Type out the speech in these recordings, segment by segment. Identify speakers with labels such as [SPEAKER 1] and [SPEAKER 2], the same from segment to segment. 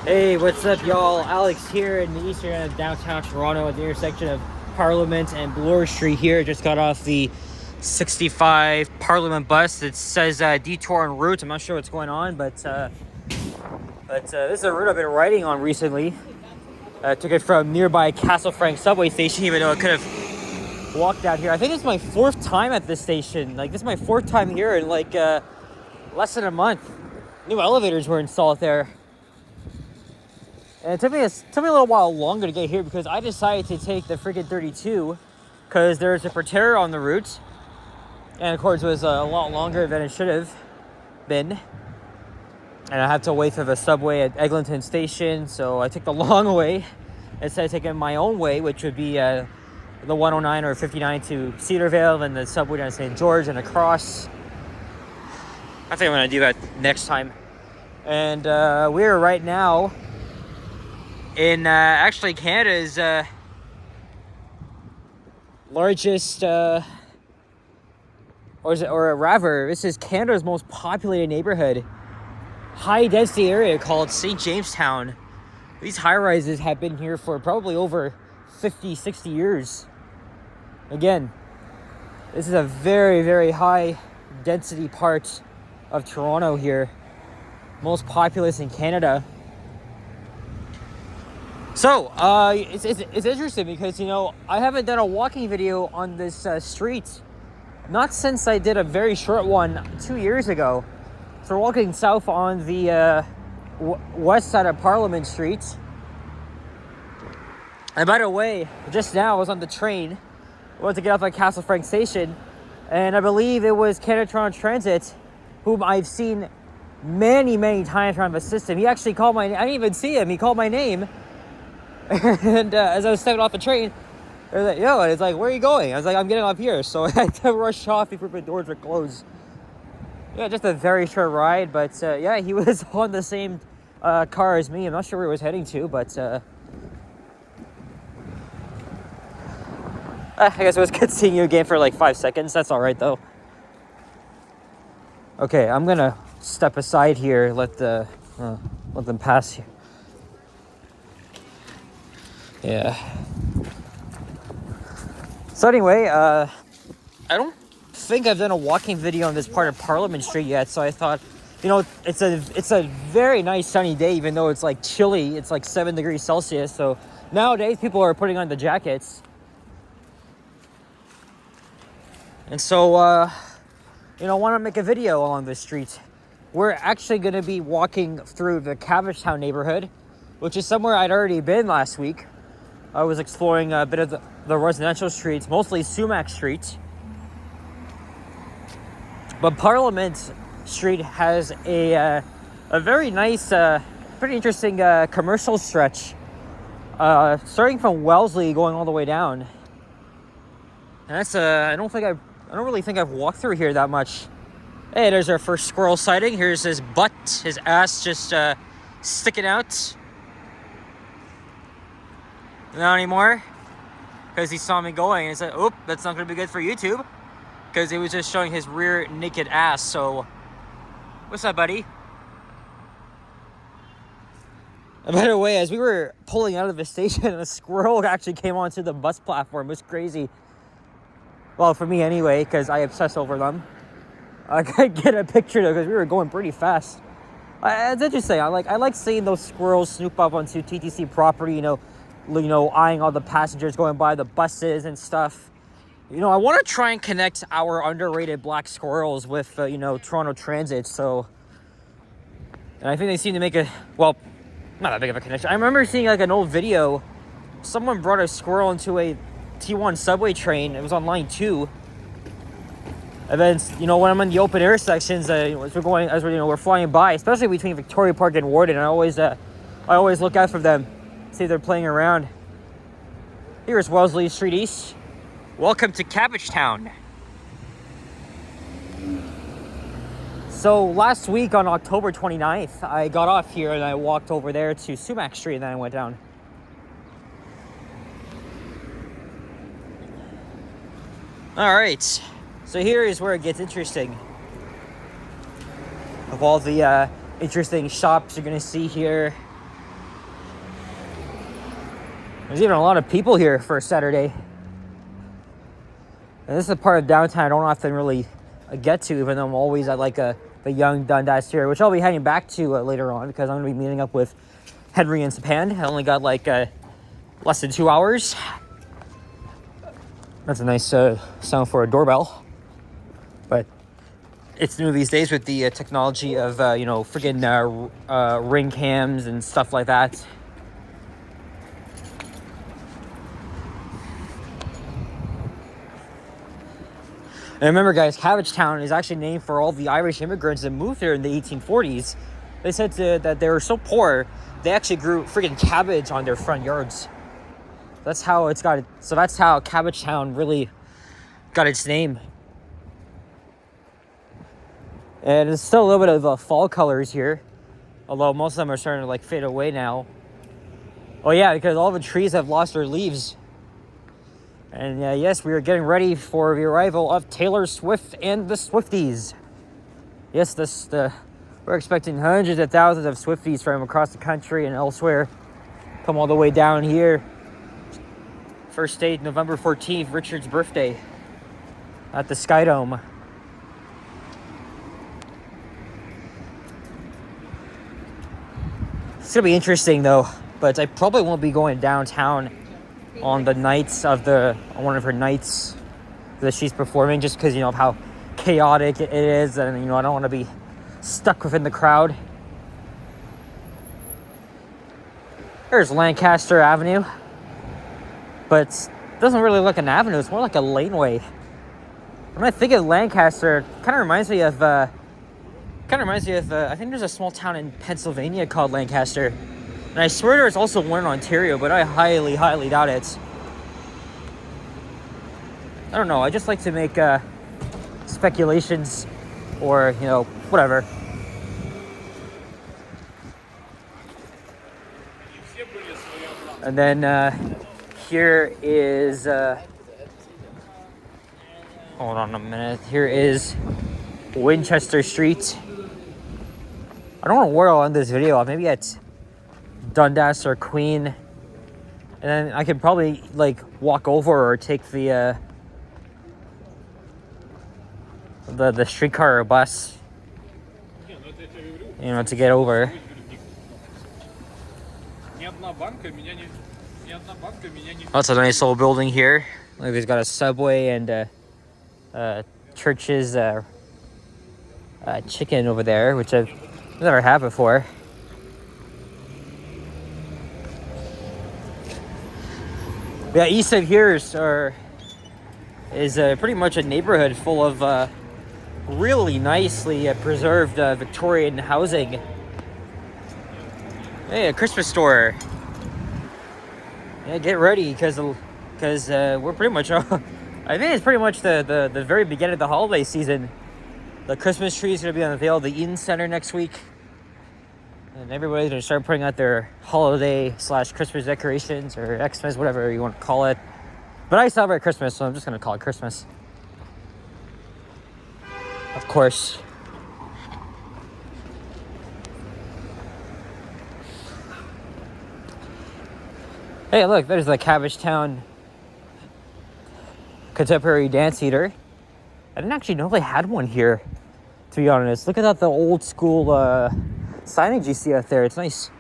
[SPEAKER 1] Hey, what's up, y'all? Alex here in the eastern end of downtown Toronto at the intersection of Parliament and Bloor Street here. Just got off the 65 Parliament bus. It says detour en route. I'm not sure what's going on, but this is a route I've been riding on recently. I took it from nearby Castle Frank subway station, even though I could have walked out here. I think it's my fourth time at this station. Like, this is my fourth time here in like less than a month. New elevators were installed there. And it took me a little while longer to get here because I decided to take the freaking 32 because there's a Proterra on the route. And of course it was a lot longer than it should have been. And I had to wait for the subway at Eglinton Station, so I took the long way instead of taking my own way, which would be the 109 or 59 to Cedarvale, and the subway down to St. George and across. I think I'm going to do that next time. And we're right now in actually Canada's largest, or rather, this is Canada's most populated neighborhood, high density area called St. Jamestown. These high rises have been here for probably over 50, 60 years. Again, this is a very, very high density part of Toronto here, most populous in Canada. So, it's interesting because, you know, I haven't done a walking video on this street, not since I did a very short one 2 years ago. So we're walking south on the west side of Parliament Street. And by the way, just now I was on the train. I wanted to get off at Castle Frank Station, and I believe it was Canada Toronto Transit, whom I've seen many, many times around the system. He actually called my name. I didn't even see him. He called my name. And as I was stepping off the train, they were like, yo, and it's like, where are you going? I was like, I'm getting off here. So I had to rush off before the doors were closed. Yeah, just a very short ride. But yeah, he was on the same car as me. I'm not sure where he was heading to, but I guess it was good seeing you again for like 5 seconds. That's all right, though. Okay, I'm going to step aside here, let them pass here. Yeah. So anyway, I don't think I've done a walking video on this part of Parliament Street yet, so I thought, you know, it's a very nice sunny day, even though it's like chilly. It's like 7 degrees Celsius, so nowadays people are putting on the jackets. And so, you know, I want to make a video along this street. We're actually going to be walking through the Cabbagetown neighborhood, which is somewhere I'd already been last week. I was exploring a bit of the residential streets, mostly Sumac Street. But Parliament Street has a very nice, pretty interesting commercial stretch, starting from Wellesley going all the way down. And that's I don't really think I've walked through here that much. Hey, there's our first squirrel sighting. Here's his butt, his ass just sticking out. Not anymore, because he saw me going and he said, "Oop, that's not going to be good for YouTube," because he was just showing his rear naked ass. So, what's up, buddy? And by the way, as we were pulling out of the station, a squirrel actually came onto the bus platform. It was crazy. Well, for me anyway, because I obsess over them. I could get a picture though, because we were going pretty fast. It's interesting. I like seeing those squirrels snoop up onto TTC property. You know, eyeing all the passengers going by, the buses and stuff. You know, I want to try and connect our underrated black squirrels with, you know, Toronto Transit. So, and I think they seem to make not that big of a connection. I remember seeing like an old video. Someone brought a squirrel into a T1 subway train. It was on line 2. And then, you know, when I'm in the open air sections, as we're flying by, especially between Victoria Park and Warden, I always look out for them. See if they're playing around. Here's Wellesley Street East. Welcome to Cabbagetown. So last week on October 29th, I got off here and I walked over there to Sumac Street and then I went down. All right, so here is where it gets interesting. Of all the interesting shops you're gonna see here, There's even a lot of people here for a Saturday. And this is a part of downtown I don't often really get to, even though I'm always at like the young Dundas here, which I'll be heading back to later on because I'm going to be meeting up with Henry and Sapan. I only got like less than 2 hours. That's a nice sound for a doorbell. But it's new these days with the technology of, friggin' ring cams and stuff like that. And remember, guys, Cabbagetown is actually named for all the Irish immigrants that moved here in the 1840s. They said that they were so poor, they actually grew friggin' cabbage on their front yards. That's how it's got it. So that's how Cabbagetown really got its name. And it's still a little bit of fall colors here, although most of them are starting to like fade away now. Oh yeah, because all the trees have lost their leaves. And yes, we are getting ready for the arrival of Taylor Swift and the Swifties. Yes, we're expecting hundreds of thousands of Swifties from across the country and elsewhere come all the way down here. First date, November 14th, Richard's birthday at the Sky Dome. It's gonna be interesting though, but I probably won't be going downtown on the nights of one of her nights that she's performing, just because of how chaotic it is, and I don't want to be stuck within the crowd. There's Lancaster Avenue, but it doesn't really look like an avenue. It's more like a laneway. When I think of Lancaster, it kind of reminds me of I think there's a small town in Pennsylvania called Lancaster. And I swear there's also one in Ontario, but I highly, highly doubt it. I don't know. I just like to make speculations or, whatever. And then here is... hold on a minute. Here is Winchester Street. I don't know where I'll end this video. Maybe at Dundas or Queen, and then I could probably walk over or take the streetcar or bus, to get over. That's a nice little building here. Like, there's got a Subway and Church's chicken over there, which I've never had before. Yeah, east of here is pretty much a neighborhood full of really nicely preserved Victorian housing. Hey, a Christmas store. Yeah, get ready because we're pretty much. I think it's pretty much the very beginning of the holiday season. The Christmas tree is going to be unveiled at the Eden Center next week. And everybody's going to start putting out their holiday/Christmas decorations or Xmas, whatever you want to call it. But I celebrate Christmas, so I'm just going to call it Christmas. Of course. Hey, look, there's the Cabbagetown Contemporary Dance Theater. I didn't actually know they had one here, to be honest. Look at the old school signage you see out there. It's nice.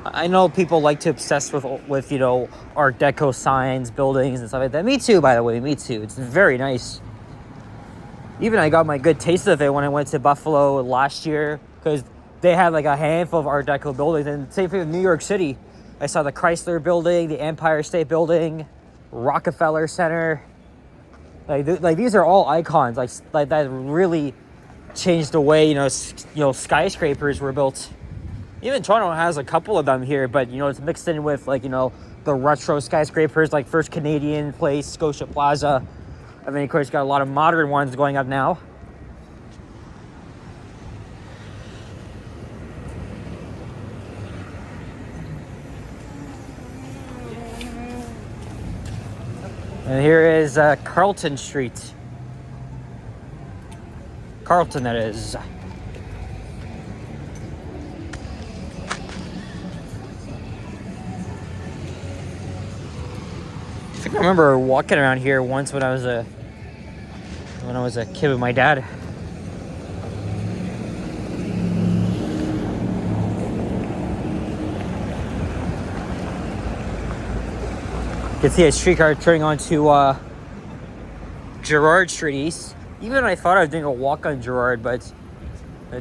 [SPEAKER 1] I know people like to obsess with Art Deco signs, buildings, and stuff like that. Me too, by the way. Me too. It's very nice. Even I got my good taste of it when I went to Buffalo last year, because they had a handful of Art Deco buildings. And same thing with New York City. I saw the Chrysler Building, the Empire State Building, Rockefeller Center. These are all icons. Like that really changed the way skyscrapers were built. Even Toronto has a couple of them here, but it's mixed in with the retro skyscrapers like First Canadian Place, Scotia Plaza. And then of course you got a lot of modern ones going up now. And here is Carlton Street. Carlton, that is. I remember walking around here once when I was a kid with my dad. You can see a streetcar turning onto Gerrard Street East. Even I thought I was doing a walk on Gerrard, but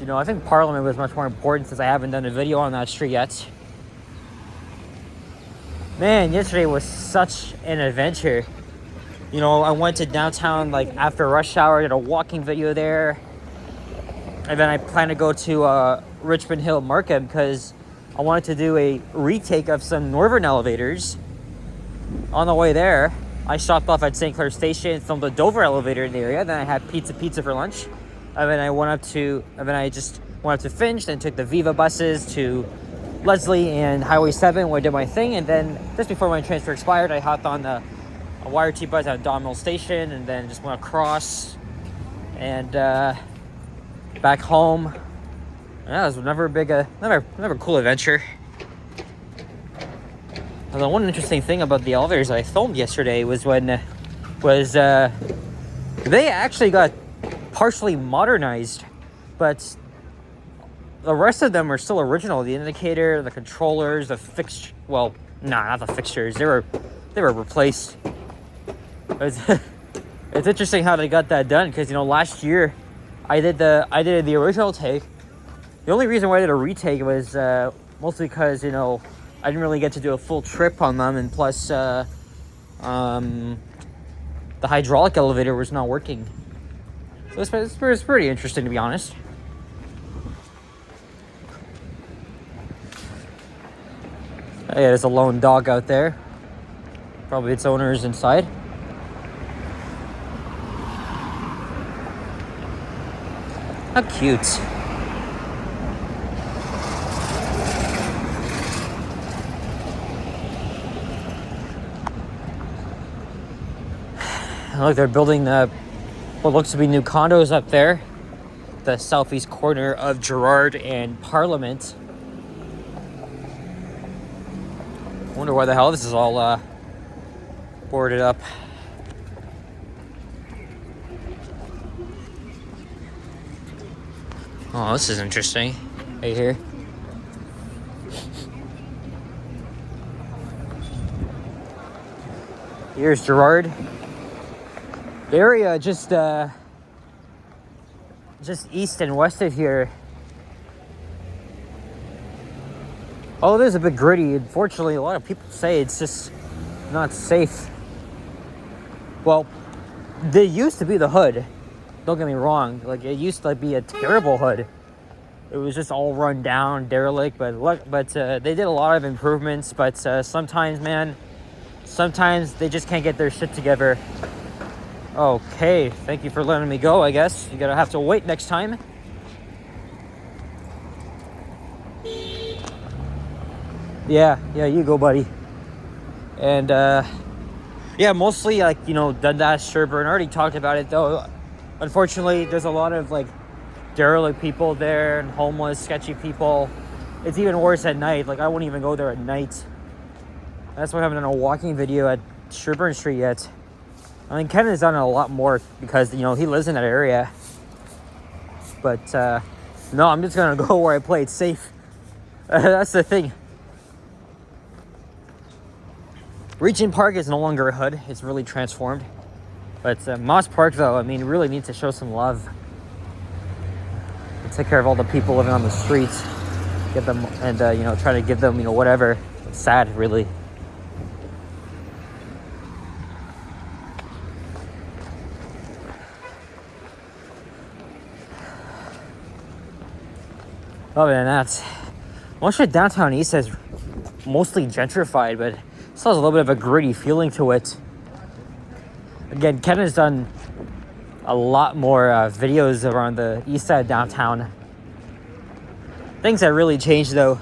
[SPEAKER 1] you know, I think Parliament was much more important since I haven't done a video on that street yet. Man, yesterday was such an adventure. You know, I went to downtown like after rush hour, did a walking video there. And then I plan to go to Richmond Hill Market because I wanted to do a retake of some Northern elevators. On the way there, I stopped off at St. Clair Station, filmed the Dover elevator in the area. Then I had pizza for lunch. And then I just went up to Finch, then took the Viva buses to Leslie and Highway 7 where I did my thing. And then just before my transfer expired, I hopped on a YRT bus at Don Mill Station and then just went across and back home. Yeah, it was another cool adventure. The one interesting thing about the elevators that I filmed yesterday was they actually got partially modernized, but the rest of them are still original. The indicator, the controllers, not the fixtures. They were replaced. It's interesting how they got that done because, you know, last year I did the original take. The only reason why I did a retake was mostly because, you know, I didn't really get to do a full trip on them, and plus the hydraulic elevator was not working. So it's pretty interesting, to be honest. Yeah, there's a lone dog out there. Probably its owner is inside. How cute. Look, they're building what looks to be new condos up there, the southeast corner of Gerrard and Parliament. I wonder why the hell this is all boarded up. Oh, this is interesting. Right here. Here's Gerrard. The area just east and west of here. Oh, it is a bit gritty. Unfortunately, a lot of people say it's just not safe. Well, they used to be the hood. Don't get me wrong. Like, it used to be a terrible hood. It was just all run down, derelict. But they did a lot of improvements. But sometimes they just can't get their shit together. Okay, thank you for letting me go, I guess. You're gonna have to wait next time. Yeah, you go, buddy. And, yeah, mostly, like, you know, Dundas, Sherburne. I already talked about it, though. Unfortunately, there's a lot of, like, derelict people there and homeless, sketchy people. It's even worse at night. Like, I wouldn't even go there at night. That's why I haven't done a walking video at Sherburne Street yet. I mean, Ken has done it a lot more because, you know, he lives in that area. But, no, I'm just going to go where I play it safe. That's the thing. Regent Park is no longer a hood. It's really transformed. But Moss Park, though, I mean, really needs to show some love. And take care of all the people living on the streets. Get them, and, you know, try to give them, you know, whatever. It's sad, really. Other than that, most of downtown east is mostly gentrified, but it still has a little bit of a gritty feeling to it. Again, Ken has done a lot more videos around the east side of downtown. Things that really changed, though.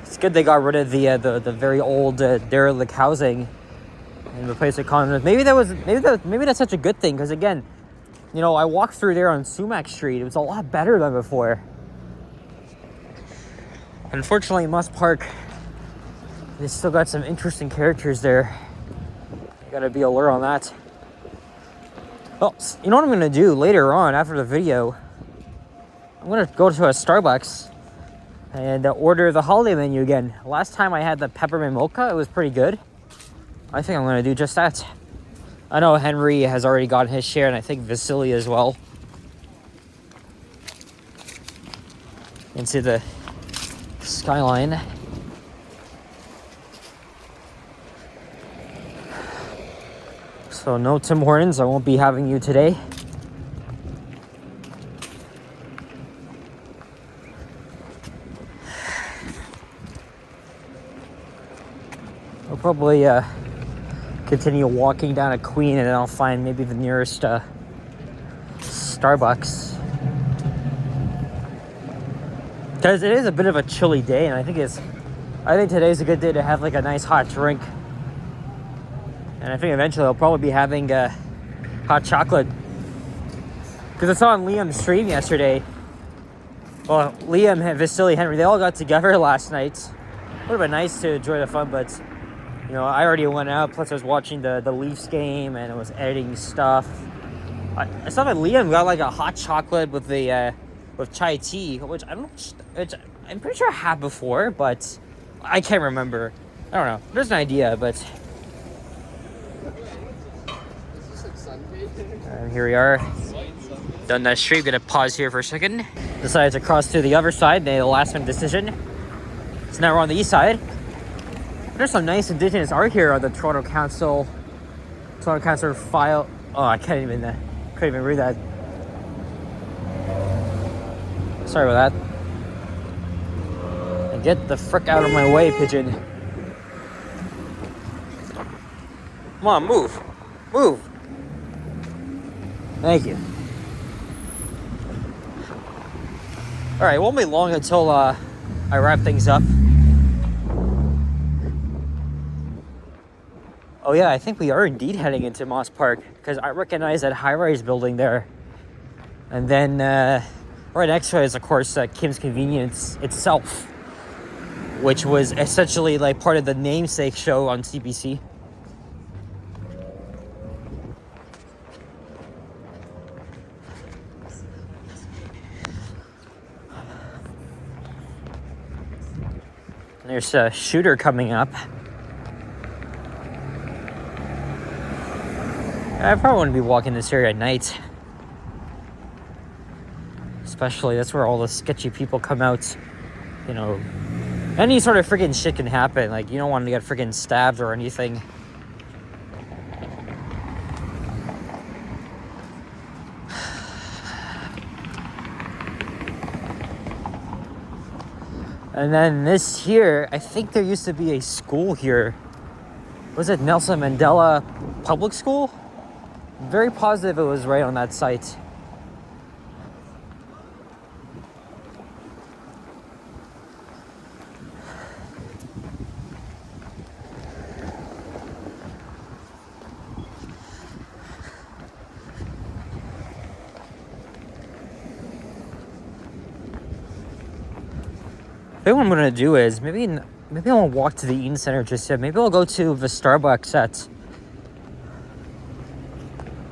[SPEAKER 1] It's good they got rid of the very old derelict housing and replaced it with condos. Maybe that's such a good thing, because again, you know, I walked through there on Sumac Street. It was a lot better than before. Unfortunately, Moss Park, they still got some interesting characters there. Gotta be alert on that. Well, you know what I'm gonna do later on after the video? I'm gonna go to a Starbucks and order the holiday menu again. Last time I had the peppermint mocha, it was pretty good. I think I'm gonna do just that. I know Henry has already gotten his share, and I think Vasily as well. Into the skyline. So no Tim Hortons, I won't be having you today. I'll probably continue walking down to Queen, and then I'll find maybe the nearest Starbucks. Because it is a bit of a chilly day, and I think today's a good day to have like a nice hot drink. And I think eventually I'll probably be having hot chocolate. Because I saw on Liam's stream yesterday. Well, Liam, Vasily, Henry, they all got together last night. Would have been nice to enjoy the fun, but you know, I already went out. Plus, I was watching the Leafs game, and I was editing stuff. I saw that Liam got like a hot chocolate with the with chai tea, which I'm pretty sure I had before, but I can't remember. I don't know. There's an idea, but. And here we are. Done that stream. Gonna pause here for a second. Decided to cross to the other side. Made a last minute decision. So now we're on the east side. There's some nice indigenous art here on the Toronto Council file. Oh, I couldn't even read that. Sorry about that. And get the frick out of my way, pigeon. Come on, move. Move. Thank you. Alright, it won't be long until I wrap things up. Oh yeah, I think we are indeed heading into Moss Park, because I recognize that high-rise building there. And then right next to it is, of course, Kim's Convenience itself, which was essentially like part of the namesake show on CBC. There's a shooter coming up. I probably wouldn't be walking this area at night. Especially, that's where all the sketchy people come out. You know, any sort of freaking shit can happen. Like, you don't want to get freaking stabbed or anything. And then this here, I think there used to be a school here. Was it Nelson Mandela Public School? I'm very positive it was right on that site. I think what I'm gonna do is maybe I won't walk to the Eaton Center just yet. Maybe I'll go to the Starbucks at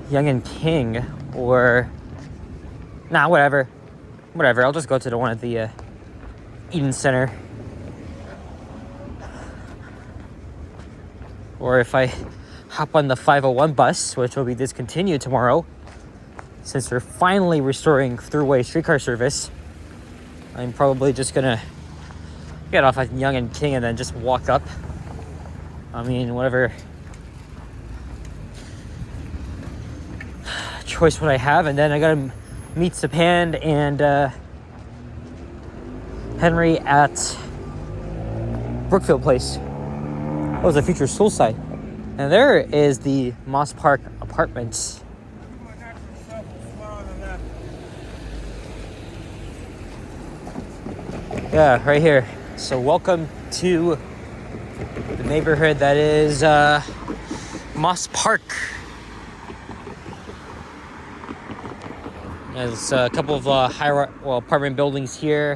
[SPEAKER 1] Yonge and King, or whatever. I'll just go to the one at the Eaton Center. Or if I hop on the 501 bus, which will be discontinued tomorrow, since they're finally restoring throughway streetcar service, I'm probably just gonna get off at Yonge and King and then just walk up. I mean, whatever choice would I have. And then I gotta meet Sapan and Henry at Brookfield Place. That was a future school site. And there is the Moss Park Apartments. Yeah, right here. So welcome to the neighborhood that is Moss Park. There's a couple of apartment buildings here.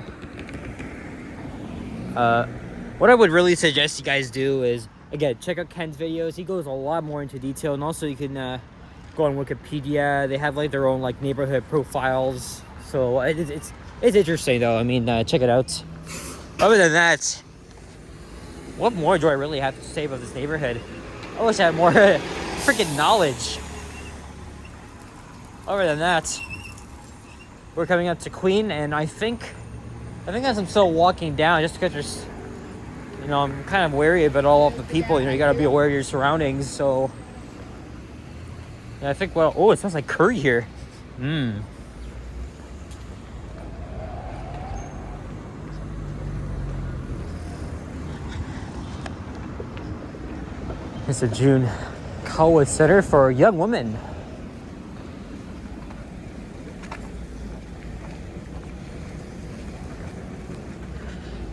[SPEAKER 1] What I would really suggest you guys do is again, check out Ken's videos. He goes a lot more into detail, and also you can go on Wikipedia. They have like their own like neighborhood profiles. So it's interesting though. I mean, check it out. Other than that, what more do I really have to say about this neighborhood? I wish I had more freaking knowledge. Other than that, we're coming up to Queen, and I think as I'm still walking down, just because there's, you know, I'm kind of wary about all of the people. You know, you gotta be aware of your surroundings. So, yeah, I think, well, oh, it smells like curry here. It's a June Colwood Center for young women.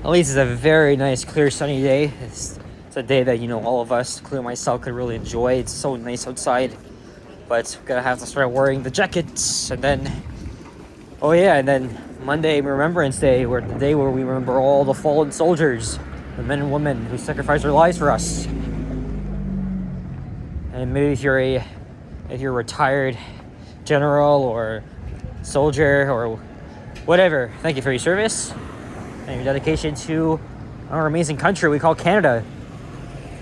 [SPEAKER 1] At least it's a very nice, clear, sunny day. It's a day that, you know, all of us, including myself, could really enjoy. It's so nice outside, but we're gonna have to start wearing the jackets. And then, oh yeah, and then Monday, Remembrance Day, where the day where we remember all the fallen soldiers, the men and women who sacrificed their lives for us. And maybe if you're a retired general or soldier or whatever, thank you for your service and your dedication to our amazing country we call Canada.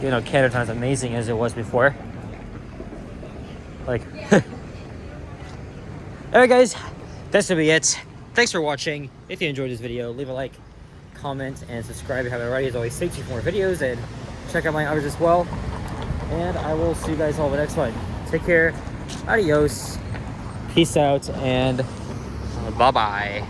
[SPEAKER 1] You know, Canada's not as amazing as it was before. Like, alright guys, that's gonna be it. Thanks for watching. If you enjoyed this video, leave a like, comment, and subscribe if you haven't already. As always, stay tuned for more videos and check out my others as well. And I will see you guys all in the next one. Take care. Adios. Peace out and bye-bye.